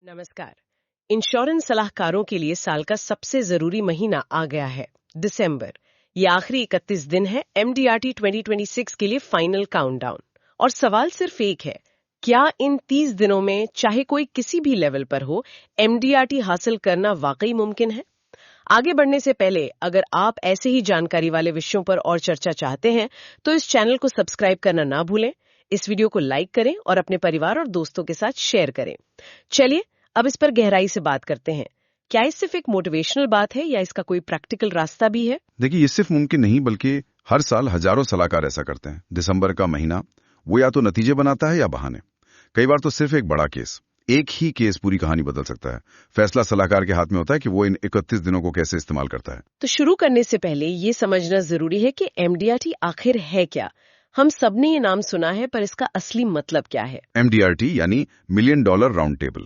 नमस्कार। इंश्योरेंस सलाहकारों के लिए साल का सबसे जरूरी महीना आ गया है, दिसंबर। ये आखिरी 31 दिन है MDRT 2026 के लिए फाइनल काउंटडाउन। और सवाल सिर्फ एक है, क्या इन 30 दिनों में चाहे कोई किसी भी लेवल पर हो, MDRT हासिल करना वाकई मुमकिन है? आगे बढ़ने से पहले अगर आप ऐसे ही जानकारी वाले विषयों पर और चर्चा चाहते हैं तो इस चैनल को सब्सक्राइब करना ना भूलें, इस वीडियो को लाइक करें और अपने परिवार और दोस्तों के साथ शेयर करें। चलिए अब इस पर गहराई से बात करते हैं। क्या ये सिर्फ एक मोटिवेशनल बात है या इसका कोई प्रैक्टिकल रास्ता भी है? देखिए, ये सिर्फ मुमकिन नहीं बल्कि हर साल हजारों सलाहकार ऐसा करते हैं। दिसंबर का महीना वो या तो नतीजे बनाता है या बहाने। कई बार तो सिर्फ एक बड़ा केस, एक ही केस पूरी कहानी बदल सकता है। फैसला सलाहकार के हाथ में होता है कि वो इन 31 दिनों को कैसे इस्तेमाल करता है। तो शुरू करने से पहले ये समझना जरूरी है कि MDRT आखिर है क्या। हम सबने ये नाम सुना है, पर इसका असली मतलब क्या है? MDRT यानी मिलियन डॉलर राउंड टेबल।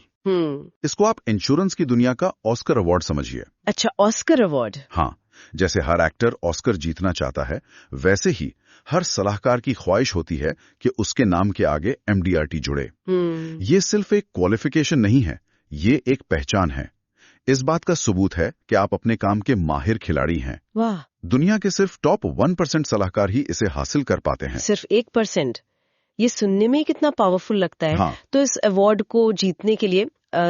इसको आप इंश्योरेंस की दुनिया का ऑस्कर अवार्ड समझिए। अच्छा, ऑस्कर अवार्ड। हाँ, जैसे हर एक्टर ऑस्कर जीतना चाहता है, वैसे ही हर सलाहकार की ख्वाहिश होती है कि उसके नाम के आगे MDRT जुड़े। ये सिर्फ एक क्वालिफिकेशन नहीं है, ये एक पहचान है। इस बात का सबूत है कि आप अपने काम के माहिर खिलाड़ी हैं। वाह, दुनिया के सिर्फ टॉप 1% सलाहकार ही इसे हासिल कर पाते हैं। सिर्फ 1%? ये सुनने में कितना पावरफुल लगता है। हाँ। तो इस अवार्ड को जीतने के लिए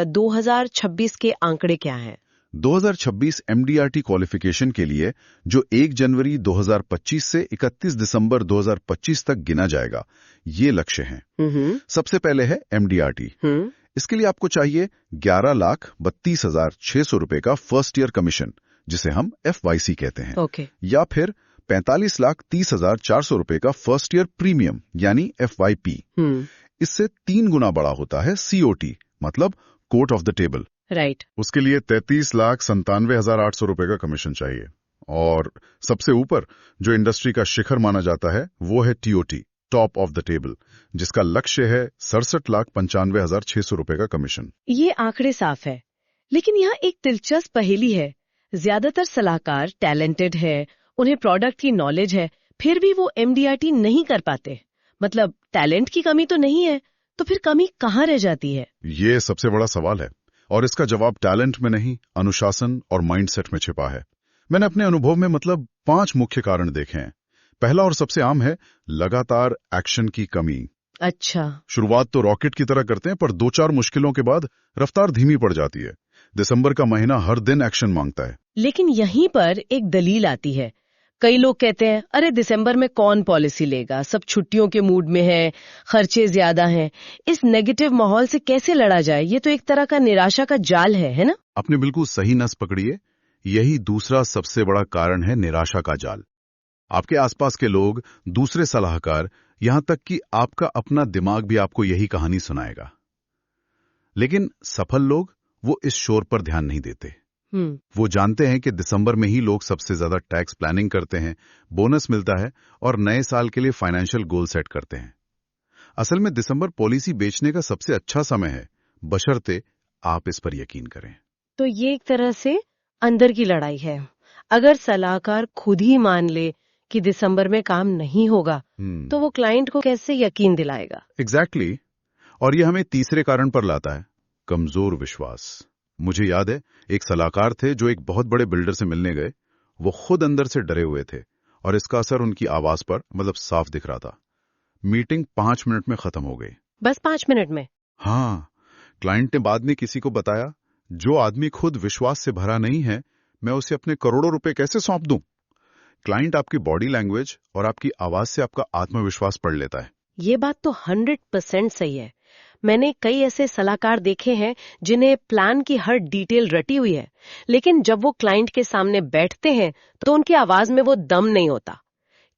2026 के आंकड़े क्या हैं? 2026 MDRT क्वालिफिकेशन के लिए जो 1 जनवरी 2025 से 31 दिसंबर 2025 तक गिना जाएगा, ये लक्ष्य हैं। सबसे पहले है MDRT। इसके लिए आपको चाहिए 11,32,600 रुपए का फर्स्ट ईयर कमीशन, जिसे हम FYC कहते हैं। ओके। या फिर 45,30,400 रुपए का फर्स्ट ईयर प्रीमियम यानी FYP। इससे 3 गुना बड़ा होता है COT, मतलब court of the table. Right. उसके लिए 33,97,800 रुपए का कमीशन चाहिए। और सबसे ऊपर जो इंडस्ट्री का शिखर माना जाता है वो है TOT, top of the table, जिसका लक्ष्य है 67,95,600 रुपए का कमीशन। ये आंकड़े साफ है, लेकिन यहाँ एक दिलचस्प पहेली है। ज्यादातर सलाहकार टैलेंटेड है, उन्हें प्रोडक्ट की नॉलेज है, फिर भी वो MDRT नहीं कर पाते। मतलब टैलेंट की कमी तो नहीं है, तो फिर कमी कहाँ रह जाती है? ये सबसे बड़ा सवाल है और इसका जवाब टैलेंट में नहीं, अनुशासन और माइंडसेट में छिपा है। मैंने अपने अनुभव में 5 मुख्य कारण देखे हैं। पहला और सबसे आम है लगातार एक्शन की कमी। अच्छा। शुरुआत तो रॉकेट की तरह करते हैं, पर 2-4 मुश्किलों के बाद रफ्तार धीमी पड़ जाती है। दिसंबर का महीना हर दिन एक्शन मांगता है। लेकिन यहीं पर एक दलील आती है। कई लोग कहते हैं, अरे दिसंबर में कौन पॉलिसी लेगा, सब छुट्टियों के मूड में है, खर्चे ज्यादा हैं। इस नेगेटिव माहौल से कैसे लड़ा जाए? ये तो एक तरह का निराशा का जाल है ना? आपने बिल्कुल सही नस पकड़ी है। यही दूसरा सबसे बड़ा कारण है, निराशा का जाल। आपके आसपास के लोग, दूसरे सलाहकार, यहां तक कि आपका अपना दिमाग भी आपको यही कहानी सुनाएगा। लेकिन सफल लोग वो इस शोर पर ध्यान नहीं देते। वो जानते हैं कि दिसंबर में ही लोग सबसे ज्यादा टैक्स प्लानिंग करते हैं, बोनस मिलता है और नए साल के लिए फाइनेंशियल गोल सेट करते हैं। असल में दिसंबर पॉलिसी बेचने का सबसे अच्छा समय है, बशर्ते आप इस पर यकीन करें। तो ये एक तरह से अंदर की लड़ाई है। अगर सलाहकार खुद ही मान ले कि दिसंबर में काम नहीं होगा, तो वो क्लाइंट को कैसे यकीन दिलाएगा? एग्जैक्टली। और ये हमें तीसरे कारण पर लाता है, कमजोर विश्वास। मुझे याद है, एक सलाहकार थे जो एक बहुत बड़े बिल्डर से मिलने गए। वो खुद अंदर से डरे हुए थे और इसका असर उनकी आवाज पर साफ दिख रहा था। मीटिंग 5 मिनट में खत्म हो गई। बस 5 मिनट में? हाँ। क्लाइंट ने बाद में किसी को बताया, जो आदमी खुद विश्वास से भरा नहीं है, मैं उसे अपने करोड़ों रुपए कैसे सौंप दूं? क्लाइंट आपकी बॉडी लैंग्वेज और आपकी आवाज से आपका आत्मविश्वास पढ़ लेता है। ये बात तो 100% सही है। मैंने कई ऐसे सलाहकार देखे हैं जिन्हें प्लान की हर डिटेल रटी हुई है, लेकिन जब वो क्लाइंट के सामने बैठते हैं तो उनकी आवाज में वो दम नहीं होता।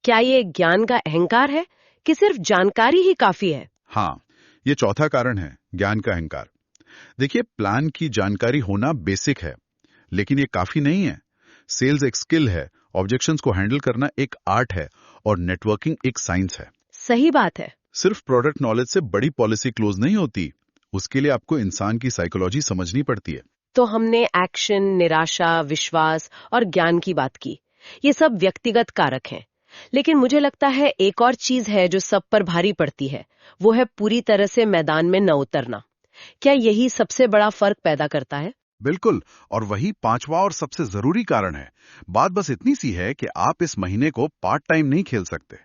क्या ये ज्ञान का अहंकार है कि सिर्फ जानकारी ही काफी है? हाँ, ये चौथा कारण है, ज्ञान का अहंकार। देखिए, प्लान की जानकारी होना बेसिक है, लेकिन ये काफी नहीं है। सेल्स एक स्किल है, ऑब्जेक्शंस को हैंडल करना एक आर्ट है और नेटवर्किंग एक साइंस है। सही बात है। सिर्फ प्रोडक्ट नॉलेज से बड़ी पॉलिसी क्लोज नहीं होती, उसके लिए आपको इंसान की साइकोलॉजी समझनी पड़ती है। तो हमने एक्शन, निराशा, विश्वास और ज्ञान की बात की। ये सब व्यक्तिगत कारक हैं, लेकिन मुझे लगता है एक और चीज है जो सब पर भारी पड़ती है, वो है पूरी तरह से मैदान में न उतरना। क्या यही सबसे बड़ा फर्क पैदा करता है? बिल्कुल, और वही पांचवा और सबसे जरूरी कारण है। बात बस इतनी सी है कि आप इस महीने को पार्ट टाइम नहीं खेल सकते।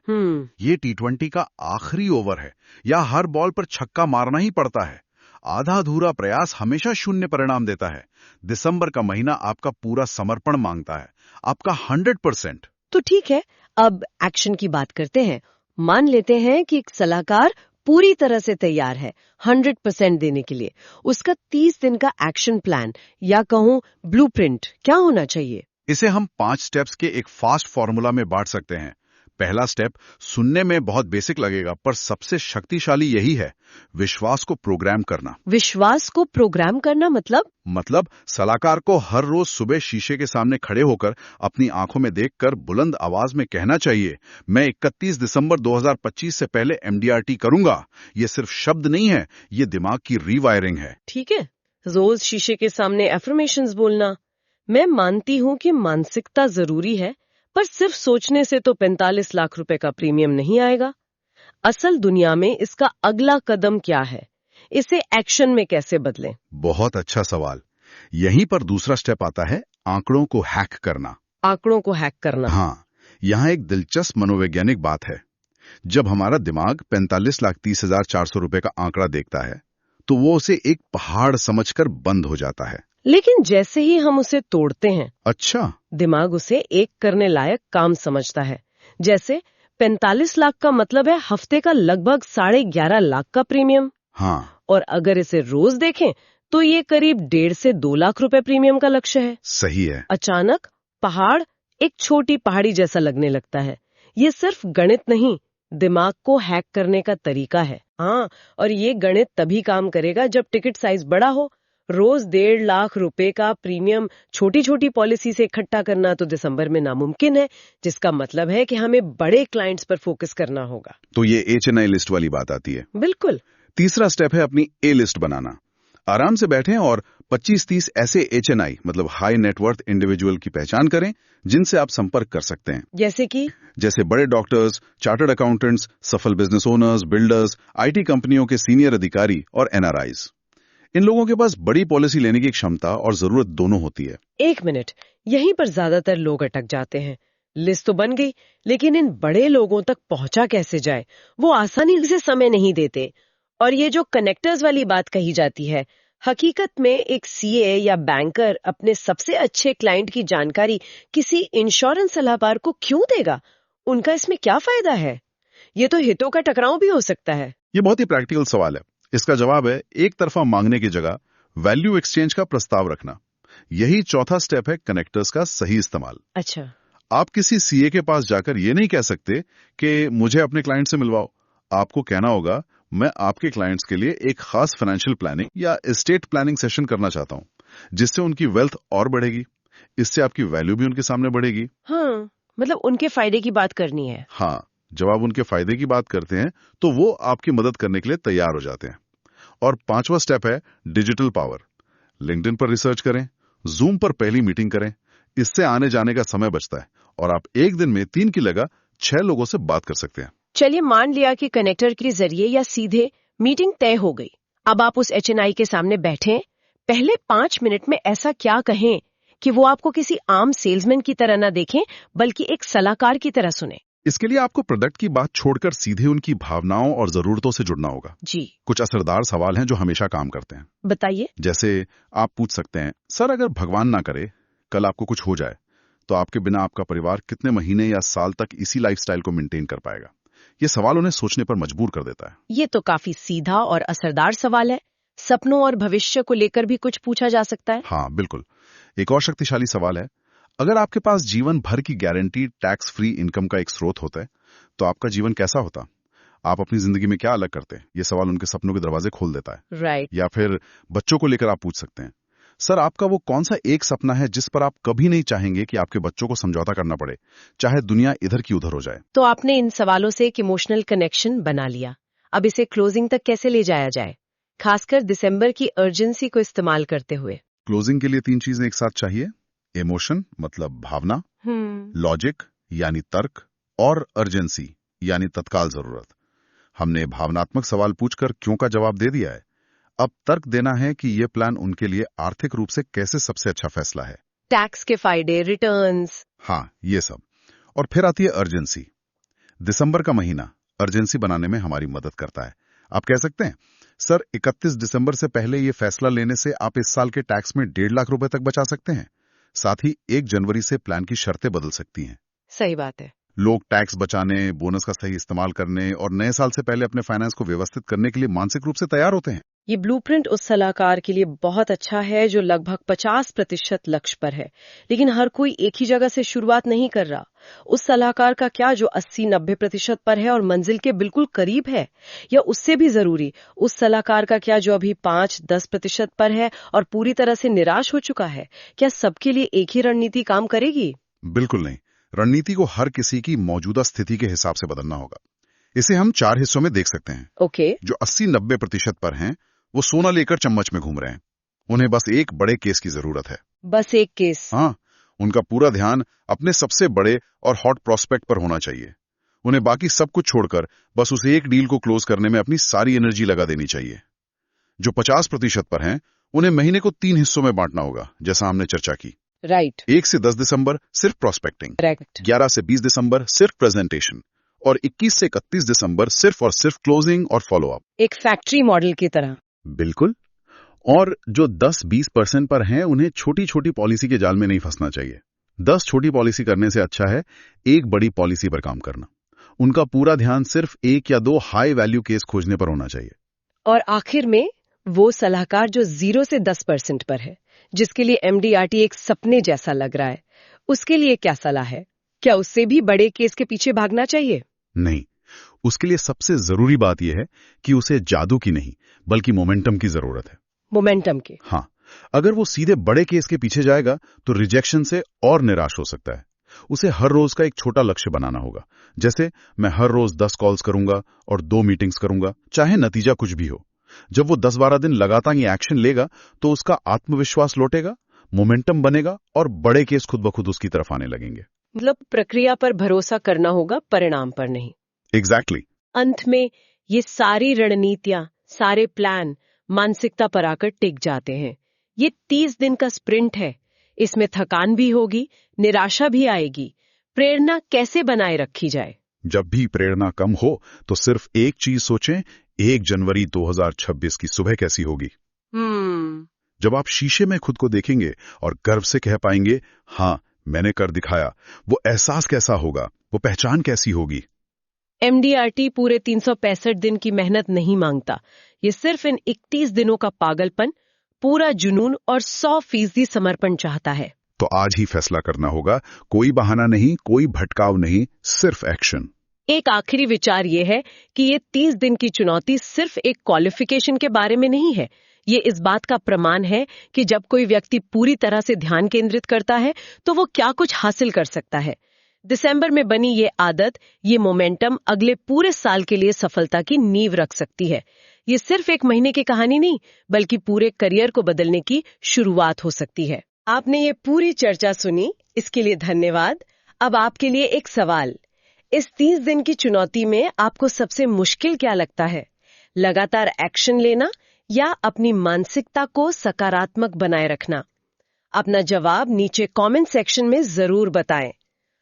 ये T20 का आखिरी ओवर है, या हर बॉल पर छक्का मारना ही पड़ता है। आधा अधूरा प्रयास हमेशा शून्य परिणाम देता है। दिसंबर का महीना आपका पूरा समर्पण मांगता है, आपका 100%। तो ठीक है, अब एक्शन की बात करते हैं। मान लेते हैं कि एक सलाहकार पूरी तरह से तैयार है 100% देने के लिए। उसका 30 दिन का एक्शन प्लान या कहूँ ब्लूप्रिंट क्या होना चाहिए? इसे हम 5 स्टेप्स के एक फास्ट फॉर्मूला में बांट सकते हैं। पहला स्टेप सुनने में बहुत बेसिक लगेगा, पर सबसे शक्तिशाली यही है: विश्वास को प्रोग्राम करना। विश्वास को प्रोग्राम करना मतलब सलाहकार को हर रोज सुबह शीशे के सामने खड़े होकर अपनी आंखों में देखकर बुलंद आवाज में कहना चाहिए, मैं 31 दिसंबर 2025 से पहले MDRT करूंगा। ये सिर्फ शब्द नहीं है, ये दिमाग की रीवायरिंग है। ठीक है, रोज शीशे के सामने एफर्मेशंस बोलना। मैं मानती हूँ कि मानसिकता जरूरी है, पर सिर्फ सोचने से तो 45 लाख रुपए का प्रीमियम नहीं आएगा। असल दुनिया में इसका अगला कदम क्या है? इसे एक्शन में कैसे बदलें? बहुत अच्छा सवाल। यहीं पर दूसरा स्टेप आता है, आंकड़ों को हैक करना। आंकड़ों को हैक करना। हाँ, यहाँ एक दिलचस्प मनोवैज्ञानिक बात है। जब हमारा दिमाग 45,30,400 रुपए का आंकड़ा देखता है, तो वो उसे एक पहाड़ समझकर बंद हो जाता है। लेकिन जैसे ही हम उसे तोड़ते हैं, अच्छा, दिमाग उसे एक करने लायक काम समझता है। जैसे 45 लाख का मतलब है हफ्ते का लगभग 11.5 लाख का प्रीमियम। हाँ, और अगर इसे रोज देखें तो ये करीब 1.5 से 2 लाख रुपए प्रीमियम का लक्ष्य है। सही है। अचानक पहाड़ एक छोटी पहाड़ी जैसा लगने लगता है। ये सिर्फ गणित नहीं, दिमाग को हैक करने का तरीका है। हाँ, और ये गणित तभी काम करेगा जब टिकट साइज बड़ा हो। रोज 1.5 लाख रुपए का प्रीमियम छोटी छोटी पॉलिसी से इकट्ठा करना तो दिसंबर में नामुमकिन है, जिसका मतलब है कि हमें बड़े क्लाइंट्स पर फोकस करना होगा। तो ये HNI लिस्ट वाली बात आती है। बिल्कुल। तीसरा स्टेप है अपनी A लिस्ट बनाना। आराम से बैठें और 25-30 ऐसे HNI मतलब हाई नेटवर्थ इंडिविजुअल की पहचान करें, जिनसे आप संपर्क कर सकते हैं। जैसे बड़े डॉक्टर्स, चार्टर्ड अकाउंटेंट्स, सफल बिजनेस ओनर्स, बिल्डर्स, IT कंपनियों के सीनियर अधिकारी और NRIs। इन लोगों के पास बड़ी पॉलिसी लेने की क्षमता और जरूरत दोनों होती है। एक मिनट, यहीं पर ज्यादातर लोग अटक जाते हैं। लिस्ट तो बन गई, लेकिन इन बड़े लोगों तक पहुंचा कैसे जाए? वो आसानी से समय नहीं देते। और ये जो कनेक्टर्स वाली बात कही जाती है, हकीकत में एक CA या बैंकर अपने सबसे अच्छे क्लाइंट की जानकारी किसी इंश्योरेंस सलाहकार को क्यों देगा? उनका इसमें क्या फायदा है? ये तो हितों का टकराव भी हो सकता है। ये बहुत ही प्रैक्टिकल सवाल है। इसका जवाब है, एक तरफा मांगने की जगह वैल्यू एक्सचेंज का प्रस्ताव रखना। यही चौथा स्टेप है, कनेक्टर्स का सही इस्तेमाल। अच्छा, आप किसी CA के पास जाकर ये नहीं कह सकते कि मुझे अपने क्लाइंट से मिलवाओ। आपको कहना होगा, मैं आपके क्लाइंट्स के लिए एक खास फाइनेंशियल प्लानिंग या एस्टेट प्लानिंग सेशन करना चाहता हूँ, जिससे उनकी वेल्थ और बढ़ेगी। इससे आपकी वैल्यू भी उनके सामने बढ़ेगी। हाँ, मतलब उनके फायदे की बात करनी है। हाँ, जब आप उनके फायदे की बात करते हैं तो वो आपकी मदद करने के लिए तैयार हो जाते हैं। और पांचवा स्टेप है डिजिटल पावर। लिंक्डइन पर रिसर्च करें, जूम पर पहली मीटिंग करें। इससे आने जाने का समय बचता है और आप एक दिन में 3 की जगह 6 लोगों से बात कर सकते हैं। चलिए मान लिया कि कनेक्टर के जरिए या सीधे मीटिंग तय हो गई। अब आप उस HNI के सामने बैठे, पहले 5 मिनट में ऐसा क्या कहें कि वो आपको किसी आम सेल्समैन की तरह ना देखें, बल्कि एक सलाहकार की तरह सुने? इसके लिए आपको प्रोडक्ट की बात छोड़कर सीधे उनकी भावनाओं और जरूरतों से जुड़ना होगा। जी, कुछ असरदार सवाल हैं जो हमेशा काम करते हैं। बताइए। जैसे आप पूछ सकते हैं, सर अगर भगवान ना करे कल आपको कुछ हो जाए, तो आपके बिना आपका परिवार कितने महीने या साल तक इसी लाइफस्टाइल को मेंटेन कर पाएगा? ये सवाल उन्हें सोचने पर मजबूर कर देता है। ये तो काफी सीधा और असरदार सवाल है। सपनों और भविष्य को लेकर भी कुछ पूछा जा सकता है। हाँ बिल्कुल। एक और शक्तिशाली सवाल है, अगर आपके पास जीवन भर की गारंटीड टैक्स फ्री इनकम का एक स्रोत होता है, तो आपका जीवन कैसा होता? आप अपनी जिंदगी में क्या अलग करते हैं? ये सवाल उनके सपनों के दरवाजे खोल देता है। राइट। या फिर बच्चों को लेकर आप पूछ सकते हैं, सर आपका वो कौन सा एक सपना है जिस पर आप कभी नहीं चाहेंगे कि आपके बच्चों को समझौता करना पड़े, चाहे दुनिया इधर की उधर हो जाए? तो आपने इन सवालों से एक इमोशनल कनेक्शन बना लिया। अब इसे क्लोजिंग तक कैसे ले जाया जाए, खासकर दिसंबर की अर्जेंसी को इस्तेमाल करते हुए? क्लोजिंग के लिए 3 चीजें एक साथ चाहिए: इमोशन मतलब भावना, लॉजिक यानी तर्क, और अर्जेंसी यानी तत्काल जरूरत। हमने भावनात्मक सवाल पूछकर क्यों का जवाब दे दिया है। अब तर्क देना है कि ये प्लान उनके लिए आर्थिक रूप से कैसे सबसे अच्छा फैसला है। टैक्स के फायदे, रिटर्न्स। हाँ, ये सब। और फिर आती है अर्जेंसी। दिसंबर का महीना अर्जेंसी बनाने में हमारी मदद करता है। आप कह सकते हैं, सर 31 दिसंबर से पहले ये फैसला लेने से आप इस साल के टैक्स में 1.5 लाख रुपए तक बचा सकते हैं। साथ ही 1 जनवरी से प्लान की शर्तें बदल सकती हैं। सही बात है। लोग टैक्स बचाने, बोनस का सही इस्तेमाल करने और नए साल से पहले अपने फाइनेंस को व्यवस्थित करने के लिए मानसिक रूप से तैयार होते हैं। ये ब्लूप्रिंट उस सलाहकार के लिए बहुत अच्छा है जो लगभग 50% लक्ष्य पर है, लेकिन हर कोई एक ही जगह से शुरुआत नहीं कर रहा। उस सलाहकार का क्या जो 80-90% पर है और मंजिल के बिल्कुल करीब है, या उससे भी जरूरी उस सलाहकार का क्या जो अभी 5-10% पर है और पूरी तरह से निराश हो चुका है? क्या सबके लिए एक ही रणनीति काम करेगी? बिल्कुल नहीं। रणनीति को हर किसी की मौजूदा स्थिति के हिसाब से बदलना होगा। इसे हम 4 हिस्सों में देख सकते हैं। ओके। जो 80-90% पर हैं, वो सोना लेकर चम्मच में घूम रहे हैं। उन्हें बस एक बड़े केस की जरूरत है। बस एक केस? हाँ, उनका पूरा ध्यान अपने सबसे बड़े और हॉट प्रोस्पेक्ट पर होना चाहिए। उन्हें बाकी सब कुछ छोड़कर बस उस एक डील को क्लोज करने में अपनी सारी एनर्जी लगा देनी चाहिए। जो 50% पर हैं, उन्हें महीने को 3 हिस्सों में बांटना होगा, जैसा हमने चर्चा की। राइट। 1 से 10 दिसंबर सिर्फ प्रोस्पेक्टिंग, करेक्ट। 11 से 20 दिसंबर सिर्फ प्रेजेंटेशन और 21 से 31 दिसंबर सिर्फ और सिर्फ क्लोजिंग और फॉलोअप। एक फैक्ट्री मॉडल की तरह। बिल्कुल। और जो 10-20% पर हैं, उन्हें छोटी छोटी पॉलिसी के जाल में नहीं फंसना चाहिए। 10 छोटी पॉलिसी करने से अच्छा है एक बड़ी पॉलिसी पर काम करना। उनका पूरा ध्यान सिर्फ 1 या 2 हाई वैल्यू केस खोजने पर होना चाहिए। और आखिर में वो सलाहकार जो 0 से 10% पर है, जिसके लिए एमडीआरटी एक सपने जैसा लग रहा है, उसके लिए क्या सलाह है? क्या उससे भी बड़े केस के पीछे भागना चाहिए? नहीं, उसके लिए सबसे जरूरी बात यह है कि उसे जादू की नहीं बल्कि मोमेंटम की जरूरत है। मोमेंटम की? हाँ, अगर वो सीधे बड़े केस के पीछे जाएगा तो रिजेक्शन से और निराश हो सकता है। उसे हर रोज का एक छोटा लक्ष्य बनाना होगा, जैसे मैं हर रोज 10 कॉल्स करूंगा और 2 मीटिंग्स करूंगा, चाहे नतीजा कुछ भी हो। जब वो 10-12 दिन लगातार ये एक्शन लेगा तो उसका आत्मविश्वास लौटेगा, मोमेंटम बनेगा और बड़े केस खुद ब खुद उसकी तरफ आने लगेंगे। मतलब प्रक्रिया पर भरोसा करना होगा, परिणाम पर नहीं। एग्जैक्टली। अंत में ये सारी रणनीतियां, सारे प्लान मानसिकता पर आकर टिक जाते हैं। ये 30 दिन का स्प्रिंट है। इसमें थकान भी होगी, निराशा भी आएगी। प्रेरणा कैसे बनाए रखी जाए? जब भी प्रेरणा कम हो तो सिर्फ एक चीज सोचें, 1 जनवरी 2026 की सुबह कैसी होगी। जब आप शीशे में खुद को देखेंगे और गर्व से कह पाएंगे, हाँ मैंने कर दिखाया, वो एहसास कैसा होगा, वो पहचान कैसी होगी। एमडीआरटी पूरे 365 दिन की मेहनत नहीं मांगता। ये सिर्फ इन 31 दिनों का पागलपन, पूरा जुनून और 100% समर्पण चाहता है। तो आज ही फैसला करना होगा, कोई बहाना नहीं, कोई भटकाव नहीं, सिर्फ एक्शन। एक आखिरी विचार ये है कि ये 30 दिन की चुनौती सिर्फ एक क्वालिफिकेशन के बारे में नहीं है। ये इस बात का प्रमाण है कि जब कोई व्यक्ति पूरी तरह से ध्यान केंद्रित करता है तो वो क्या कुछ हासिल कर सकता है। दिसंबर में बनी ये आदत, ये मोमेंटम अगले पूरे साल के लिए सफलता की नींव रख सकती है। ये सिर्फ एक महीने की कहानी नहीं, बल्कि पूरे करियर को बदलने की शुरुआत हो सकती है। आपने ये पूरी चर्चा सुनी, इसके लिए धन्यवाद। अब आपके लिए एक सवाल। इस 30 दिन की चुनौती में आपको सबसे मुश्किल क्या लगता है? लगातार एक्शन लेना या अपनी मानसिकता को सकारात्मक बनाए रखना? अपना जवाब नीचे कमेंट सेक्शन में जरूर बताएं।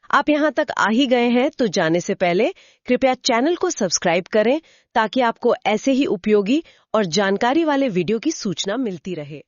आप यहाँ तक आ ही गए हैं तो जाने से पहले कृपया चैनल को सब्सक्राइब करें ताकि आपको ऐसे ही उपयोगी और जानकारी वाले वीडियो की सूचना मिलती रहे।